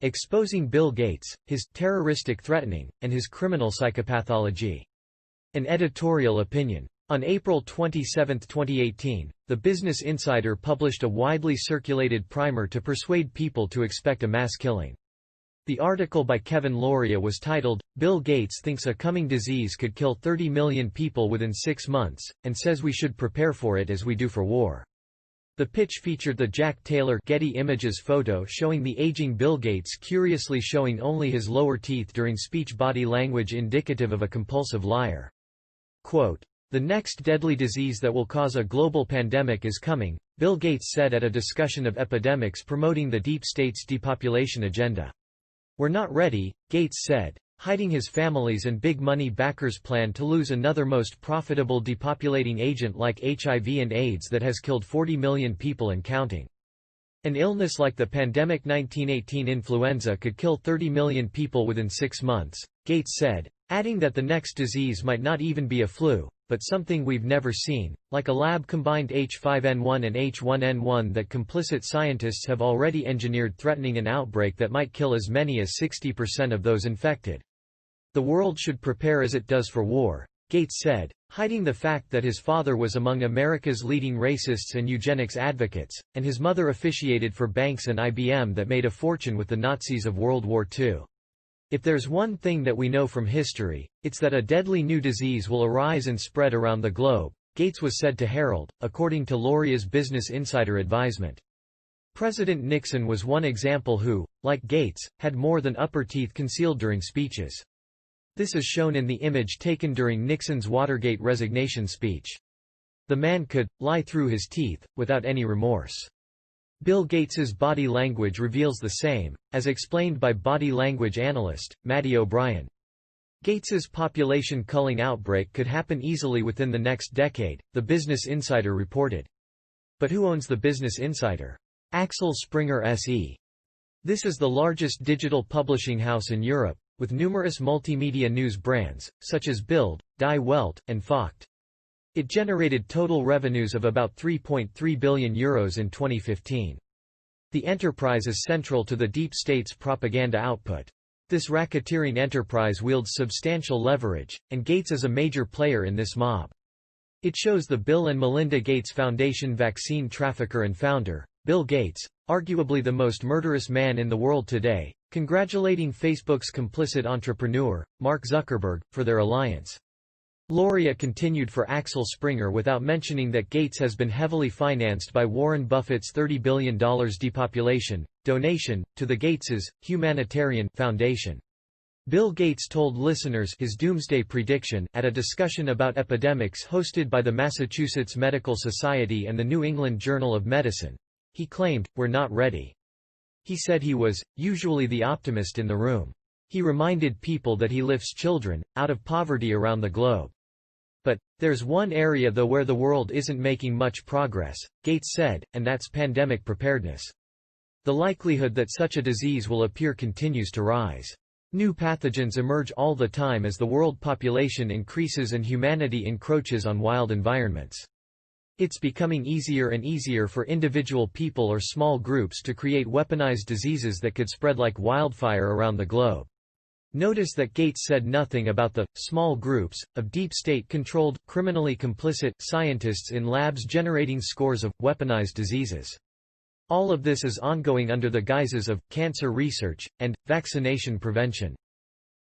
Exposing Bill Gates, his terroristic threatening, and his criminal psychopathology. An editorial opinion. On April 27, 2018, the Business Insider published a widely circulated primer to persuade people to expect a mass killing. The article by Kevin Loria was titled, "Bill Gates thinks a coming disease could kill 30 million people within 6 months, and says we should prepare for it as we do for war." The pitch featured the Jack Taylor Getty Images photo showing the aging Bill Gates curiously showing only his lower teeth during speech body language indicative of a compulsive liar. Quote, "The next deadly disease that will cause a global pandemic is coming," Bill Gates said at a discussion of epidemics promoting the deep state's depopulation agenda. "We're not ready," Gates said, hiding his family's and big money backers' plan to lose another most profitable depopulating agent like HIV and AIDS that has killed 40 million people and counting. An illness like the pandemic 1918 influenza could kill 30 million people within 6 months, Gates said, adding that the next disease might not even be a flu, but something we've never seen, like a lab-combined H5N1 and H1N1 that complicit scientists have already engineered, threatening an outbreak that might kill as many as 60% of those infected. "The world should prepare as it does for war," Gates said, hiding the fact that his father was among America's leading racists and eugenics advocates, and his mother officiated for banks and IBM that made a fortune with the Nazis of World War II. "If there's one thing that we know from history, it's that a deadly new disease will arise and spread around the globe," Gates was said to herald, according to Loria's Business Insider advisement. President Nixon was one example who, like Gates, had more than upper teeth concealed during speeches. This is shown in the image taken during Nixon's Watergate resignation speech. The man could lie through his teeth, without any remorse. Bill Gates's body language reveals the same, as explained by body language analyst, Matty O'Brien. Gates's population culling outbreak could happen easily within the next decade, the Business Insider reported. But who owns the Business Insider? Axel Springer SE. This is the largest digital publishing house in Europe, with numerous multimedia news brands, such as Bild, Die Welt, and Fakt. It generated total revenues of about €3.3 billion in 2015. The enterprise is central to the deep state's propaganda output. This racketeering enterprise wields substantial leverage, and Gates is a major player in this mob. It shows the Bill and Melinda Gates Foundation vaccine trafficker and founder, Bill Gates, arguably the most murderous man in the world today, congratulating Facebook's complicit entrepreneur, Mark Zuckerberg, for their alliance. Loria continued for Axel Springer without mentioning that Gates has been heavily financed by Warren Buffett's $30 billion depopulation donation to the Gateses' Humanitarian Foundation. Bill Gates told listeners his doomsday prediction at a discussion about epidemics hosted by the Massachusetts Medical Society and the New England Journal of Medicine. He claimed, "We're not ready." He said he was, usually the optimist in the room. He reminded people that he lifts children out of poverty around the globe. "But there's one area though where the world isn't making much progress," Gates said, and that's pandemic preparedness. The likelihood that such a disease will appear continues to rise. New pathogens emerge all the time as the world population increases and humanity encroaches on wild environments. It's becoming easier and easier for individual people or small groups to create weaponized diseases that could spread like wildfire around the globe. Notice that Gates said nothing about the small groups of deep state-controlled, criminally complicit scientists in labs generating scores of weaponized diseases. All of this is ongoing under the guises of cancer research and vaccination prevention.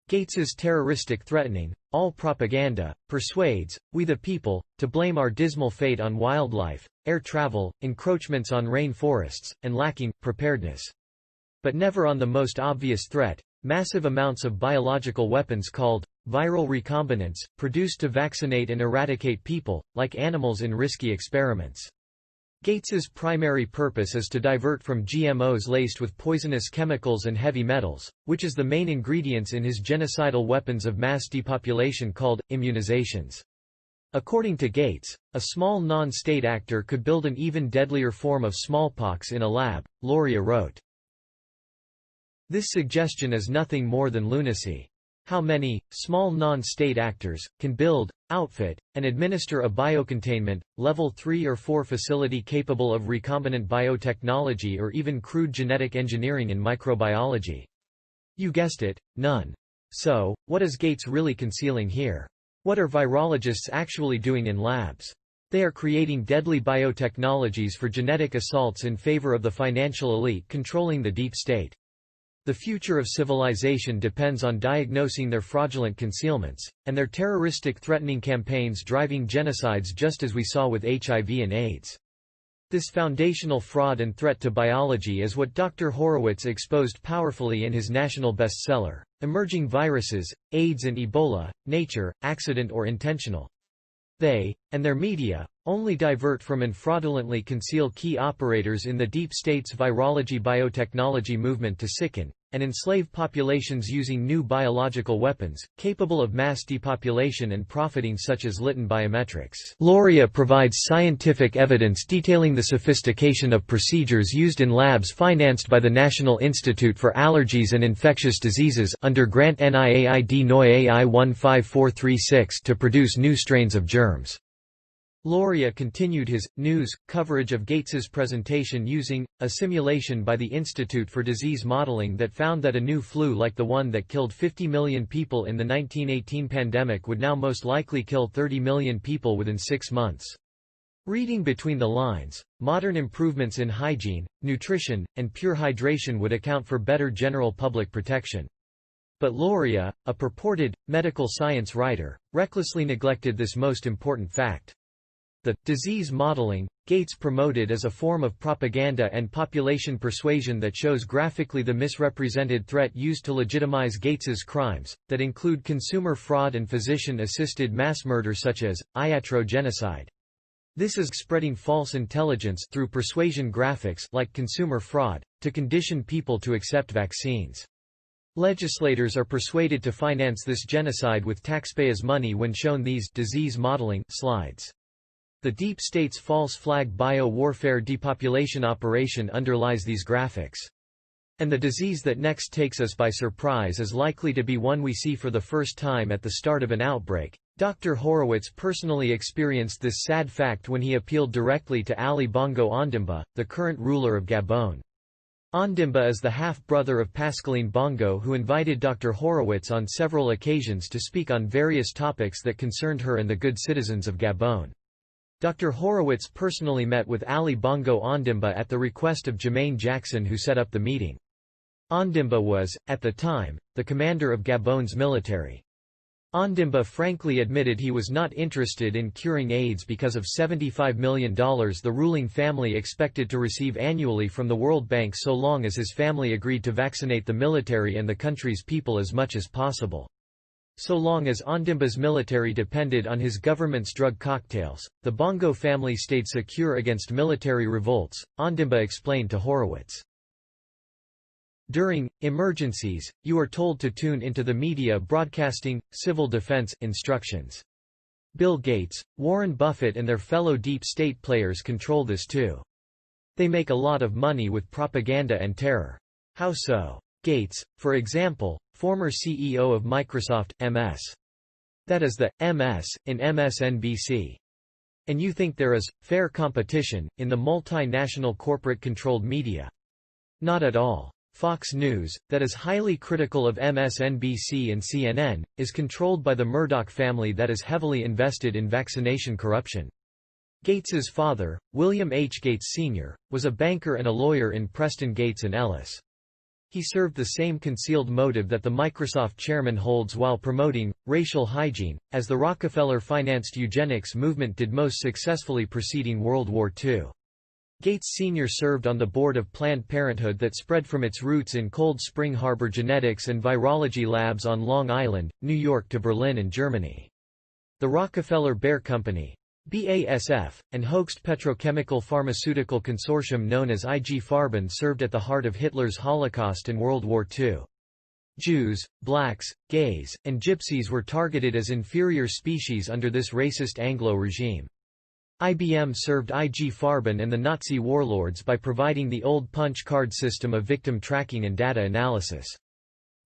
Gates's terroristic threatening, all propaganda, persuades we the people to blame our dismal fate on wildlife, air travel, encroachments on rainforests, and lacking preparedness. But never on the most obvious threat: massive amounts of biological weapons called viral recombinants, produced to vaccinate and eradicate people, like animals in risky experiments. Gates's primary purpose is to divert from GMOs laced with poisonous chemicals and heavy metals, which is the main ingredients in his genocidal weapons of mass depopulation called immunizations. According to Gates, a small non-state actor could build an even deadlier form of smallpox in a lab, Loria wrote. This suggestion is nothing more than lunacy. How many, small non-state actors, can build, outfit, and administer a biocontainment, level 3 or 4 facility capable of recombinant biotechnology or even crude genetic engineering in microbiology? You guessed it, none. So, what is Gates really concealing here? What are virologists actually doing in labs? They are creating deadly biotechnologies for genetic assaults in favor of the financial elite controlling the deep state. The future of civilization depends on diagnosing their fraudulent concealments, and their terroristic threatening campaigns driving genocides, just as we saw with HIV and AIDS. This foundational fraud and threat to biology is what Dr. Horowitz exposed powerfully in his national bestseller, Emerging Viruses, AIDS and Ebola, Nature, Accident or Intentional. They, and their media, only divert from and fraudulently conceal key operators in the deep state's virology biotechnology movement to sicken and enslave populations using new biological weapons, capable of mass depopulation and profiting, such as Lytton Biometrics. Loria provides scientific evidence detailing the sophistication of procedures used in labs financed by the National Institute for Allergies and Infectious Diseases under grant NIAID NOI AI 15436 to produce new strains of germs. Loria continued his news coverage of Gates's presentation using a simulation by the Institute for Disease Modeling that found that a new flu like the one that killed 50 million people in the 1918 pandemic would now most likely kill 30 million people within 6 months. Reading between the lines, modern improvements in hygiene, nutrition, and pure hydration would account for better general public protection. But Loria, a purported medical science writer, recklessly neglected this most important fact. The disease modeling Gates promoted as a form of propaganda and population persuasion that shows graphically the misrepresented threat used to legitimize Gates's crimes, that include consumer fraud and physician-assisted mass murder such as iatrogenocide. This is spreading false intelligence through persuasion graphics like consumer fraud, to condition people to accept vaccines. Legislators are persuaded to finance this genocide with taxpayers' money when shown these disease modeling slides. The deep state's false flag bio-warfare depopulation operation underlies these graphics. And the disease that next takes us by surprise is likely to be one we see for the first time at the start of an outbreak. Dr. Horowitz personally experienced this sad fact when he appealed directly to Ali Bongo Ondimba, the current ruler of Gabon. Ondimba is the half-brother of Pascaline Bongo, who invited Dr. Horowitz on several occasions to speak on various topics that concerned her and the good citizens of Gabon. Dr. Horowitz personally met with Ali Bongo Ondimba at the request of Jermaine Jackson, who set up the meeting. Ondimba was, at the time, the commander of Gabon's military. Ondimba frankly admitted he was not interested in curing AIDS because of $75 million the ruling family expected to receive annually from the World Bank, so long as his family agreed to vaccinate the military and the country's people as much as possible. So long as Ondimba's military depended on his government's drug cocktails, the Bongo family stayed secure against military revolts, Ondimba explained to Horowitz. During emergencies, you are told to tune into the media broadcasting civil defense instructions. Bill Gates, Warren Buffett and their fellow deep state players control this too. They make a lot of money with propaganda and terror. How so? Gates, for example, former CEO of Microsoft, MS. That is the MS in MSNBC. And you think there is fair competition in the multinational corporate-controlled media? Not at all. Fox News, that is highly critical of MSNBC and CNN, is controlled by the Murdoch family that is heavily invested in vaccination corruption. Gates's father, William H. Gates Sr., was a banker and a lawyer in Preston Gates and Ellis. He served the same concealed motive that the Microsoft chairman holds while promoting racial hygiene, as the Rockefeller-financed eugenics movement did most successfully preceding World War II. Gates Sr. served on the board of Planned Parenthood that spread from its roots in Cold Spring Harbor genetics and virology labs on Long Island, New York to Berlin and Germany. The Rockefeller Bear Company, BASF, and Hoechst petrochemical pharmaceutical consortium known as IG Farben served at the heart of Hitler's Holocaust and World War II. Jews, blacks, gays, and gypsies were targeted as inferior species under this racist Anglo regime. IBM served IG Farben and the Nazi warlords by providing the old punch card system of victim tracking and data analysis.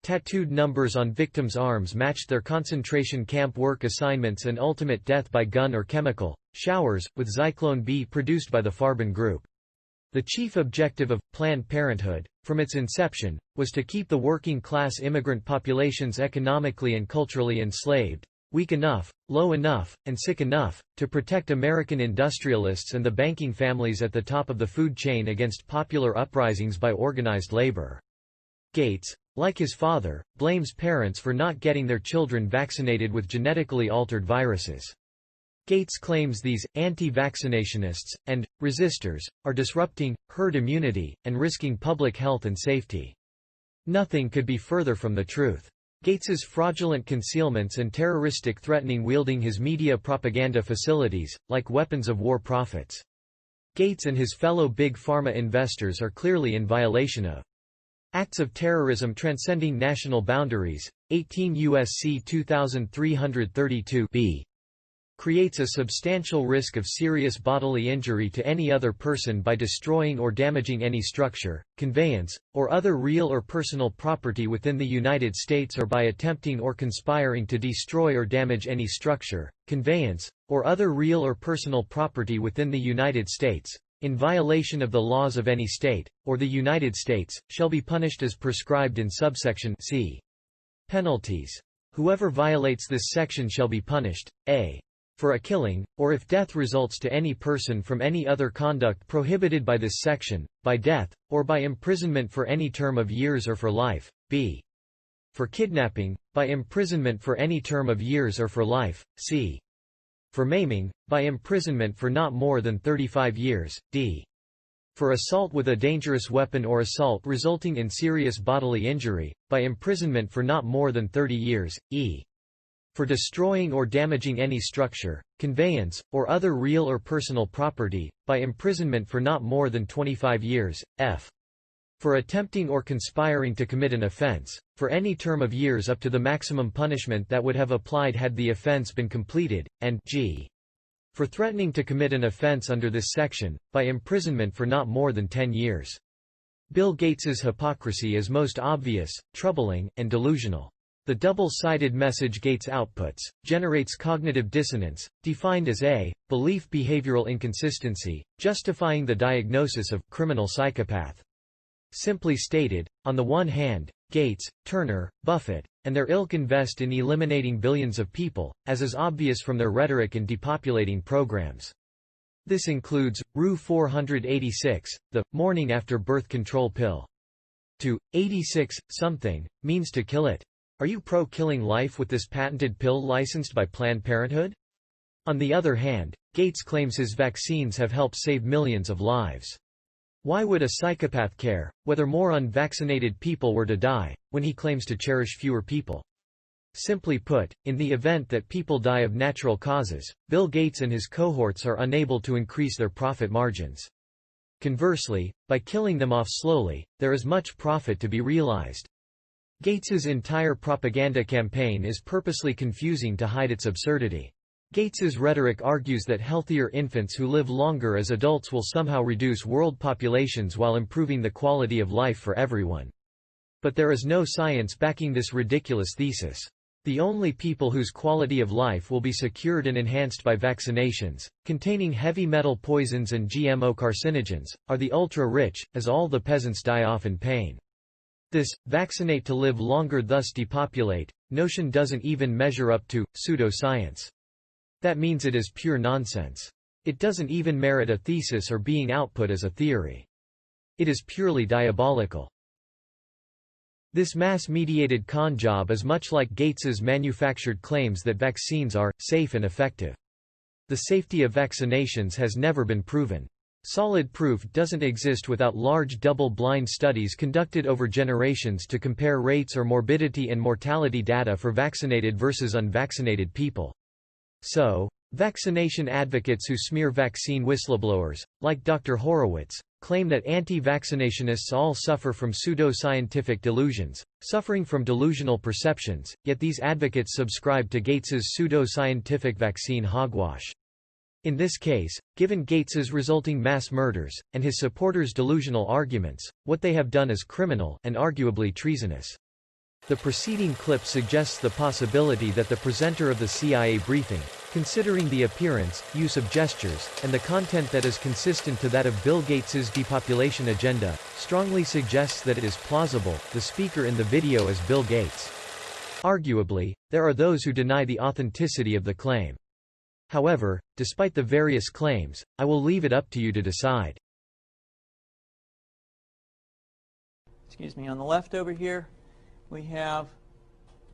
Tattooed numbers on victims' arms matched their concentration camp work assignments and ultimate death by gun or chemical showers, with Zyklone B produced by the Farben Group. The chief objective of Planned Parenthood, from its inception, was to keep the working-class immigrant populations economically and culturally enslaved, weak enough, low enough, and sick enough, to protect American industrialists and the banking families at the top of the food chain against popular uprisings by organized labor. Gates, like his father, blames parents for not getting their children vaccinated with genetically altered viruses. Gates claims these anti-vaccinationists and resistors are disrupting herd immunity and risking public health and safety. Nothing could be further from the truth. Gates's fraudulent concealments and terroristic threatening wielding his media propaganda facilities, like weapons of war profits. Gates and his fellow big pharma investors are clearly in violation of acts of terrorism transcending national boundaries. 18 U.S.C. 2332b creates a substantial risk of serious bodily injury to any other person by destroying or damaging any structure, conveyance, or other real or personal property within the United States or by attempting or conspiring to destroy or damage any structure, conveyance, or other real or personal property within the United States, in violation of the laws of any state, or the United States, shall be punished as prescribed in subsection C. Penalties. Whoever violates this section shall be punished, a. for a killing, or if death results to any person from any other conduct prohibited by this section, by death, or by imprisonment for any term of years or for life, b. for kidnapping, by imprisonment for any term of years or for life, c. for maiming, by imprisonment for not more than 35 years, d. for assault with a dangerous weapon or assault resulting in serious bodily injury, by imprisonment for not more than 30 years, e. for destroying or damaging any structure, conveyance, or other real or personal property, by imprisonment for not more than 25 years, f. for attempting or conspiring to commit an offense, for any term of years up to the maximum punishment that would have applied had the offense been completed, and g. for threatening to commit an offense under this section, by imprisonment for not more than 10 years. Bill Gates's hypocrisy is most obvious, troubling, and delusional. The double-sided message Gates outputs generates cognitive dissonance, defined as a belief-behavioral inconsistency, justifying the diagnosis of criminal psychopath. Simply stated, on the one hand, Gates, Turner, Buffett, and their ilk invest in eliminating billions of people, as is obvious from their rhetoric and depopulating programs. This includes Rue 486, the morning after birth control pill. To 86 something means to kill it. Are you pro-killing life with this patented pill licensed by Planned Parenthood? On the other hand, Gates claims his vaccines have helped save millions of lives. Why would a psychopath care whether more unvaccinated people were to die, when he claims to cherish fewer people? Simply put, in the event that people die of natural causes, Bill Gates and his cohorts are unable to increase their profit margins. Conversely, by killing them off slowly, there is much profit to be realized. Gates's entire propaganda campaign is purposely confusing to hide its absurdity. Gates's rhetoric argues that healthier infants who live longer as adults will somehow reduce world populations while improving the quality of life for everyone. But there is no science backing this ridiculous thesis. The only people whose quality of life will be secured and enhanced by vaccinations, containing heavy metal poisons and GMO carcinogens, are the ultra-rich, as all the peasants die off in pain. This vaccinate to live longer thus depopulate notion doesn't even measure up to pseudo-science. That means it is pure nonsense. It doesn't even merit a thesis or being output as a theory. It is purely diabolical. This mass-mediated con job is much like Gates's manufactured claims that vaccines are safe and effective. The safety of vaccinations has never been proven. Solid proof doesn't exist without large double-blind studies conducted over generations to compare rates or morbidity and mortality data for vaccinated versus unvaccinated people. So, vaccination advocates who smear vaccine whistleblowers, like Dr. Horowitz, claim that anti-vaccinationists all suffer from pseudo-scientific delusions, suffering from delusional perceptions, yet these advocates subscribe to Gates's pseudo-scientific vaccine hogwash. In this case, given Gates's resulting mass murders, and his supporters' delusional arguments, what they have done is criminal and arguably treasonous. The preceding clip suggests the possibility that the presenter of the CIA briefing, considering the appearance, use of gestures, and the content that is consistent to that of Bill Gates's depopulation agenda, strongly suggests that it is plausible the speaker in the video is Bill Gates. Arguably, there are those who deny the authenticity of the claim. However, despite the various claims, I will leave it up to you to decide. Excuse me, on the left over here, we have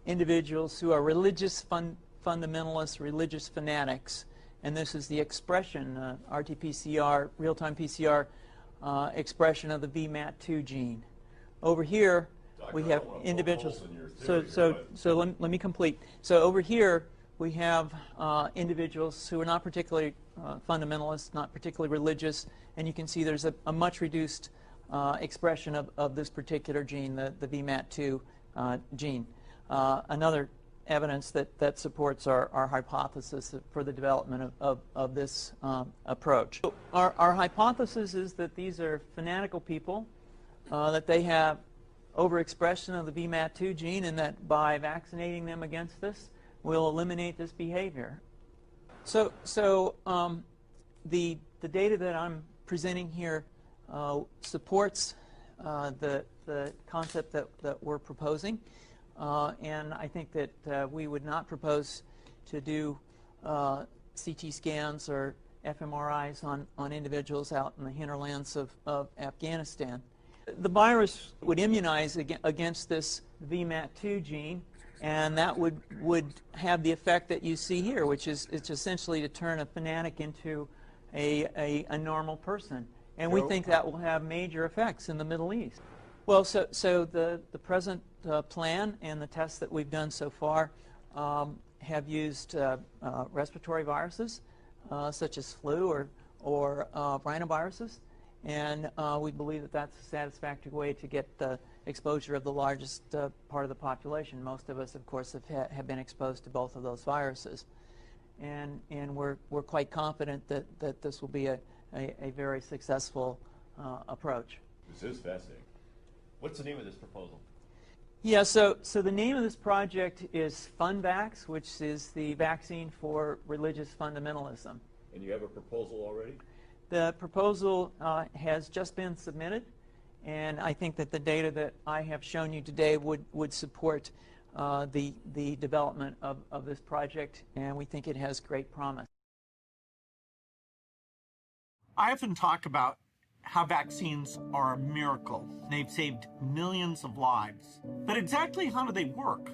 individuals who are religious fundamentalists, religious fanatics, and this is the expression, RT-PCR, real-time PCR expression of the VMAT2 gene. Over here, we have individuals. Let me complete. So over here, we have individuals who are not particularly fundamentalists, not particularly religious, and you can see there's a much reduced expression of this particular gene, the VMAT2 gene. Another evidence that supports our hypothesis for the development of this approach. So our hypothesis is that these are fanatical people, that they have overexpression of the VMAT2 gene, and that by vaccinating them against this, we'll eliminate this behavior. So the data that I'm presenting here supports the concept that we're proposing, and I think that we would not propose to do CT scans or fMRIs on individuals out in the hinterlands of Afghanistan. The virus would immunize against this VMAT2 gene, and that would have the effect that you see here, which is it's essentially to turn a fanatic into a normal person. And we think that will have major effects in the Middle East. Well, so the present plan and the tests that we've done so far have used respiratory viruses, such as flu or rhinoviruses, and we believe that that's a satisfactory way to get the exposure of the largest part of the population. Most of us, of course, have been exposed to both of those viruses, and we're quite confident that this will be a very successful approach. This is fascinating. What's the name of this proposal? Yeah, so the name of this project is FunVax, which is the vaccine for religious fundamentalism. And you have a proposal already? The proposal has just been submitted, and I think that the data that I have shown you today would support the development of this project, and we think it has great promise. I often talk about how vaccines are a miracle. They've saved millions of lives. But exactly how do they work?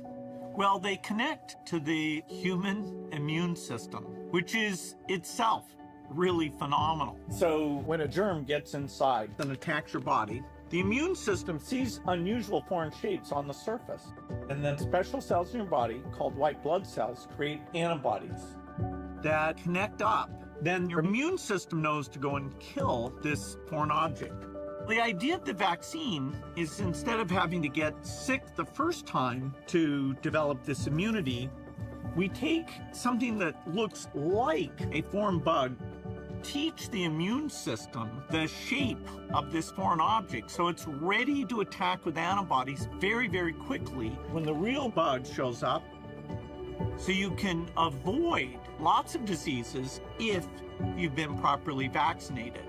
Well, they connect to the human immune system, which is itself really phenomenal. So when a germ gets inside and attacks your body, the immune system sees unusual foreign shapes on the surface. And then special cells in your body, called white blood cells, create antibodies that connect up. Then your immune system knows to go and kill this foreign object. The idea of the vaccine is, instead of having to get sick the first time to develop this immunity, we take something that looks like a foreign bug, teach the immune system the shape of this foreign object so it's ready to attack with antibodies very, very quickly when the real bug shows up, so you can avoid lots of diseases if you've been properly vaccinated.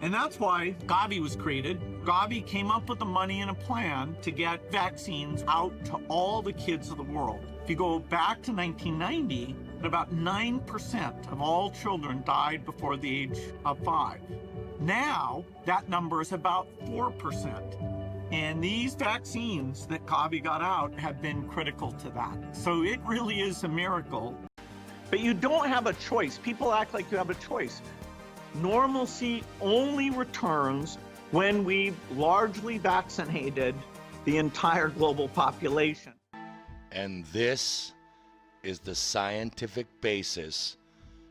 And that's why Gavi was created. Gavi came up with the money and a plan to get vaccines out to all the kids of the world. If you go back to 1990, about 9% of all children died before the age of 5. Now, that number is about 4%. And these vaccines that Gavi got out have been critical to that. So it really is a miracle. But you don't have a choice. People act like you have a choice. Normalcy only returns when we've largely vaccinated the entire global population. And this is the scientific basis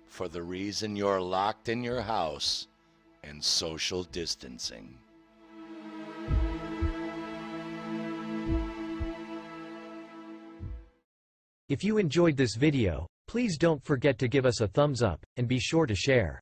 for the reason you're locked in your house and social distancing. If you enjoyed this video, please don't forget to give us a thumbs up, and be sure to share.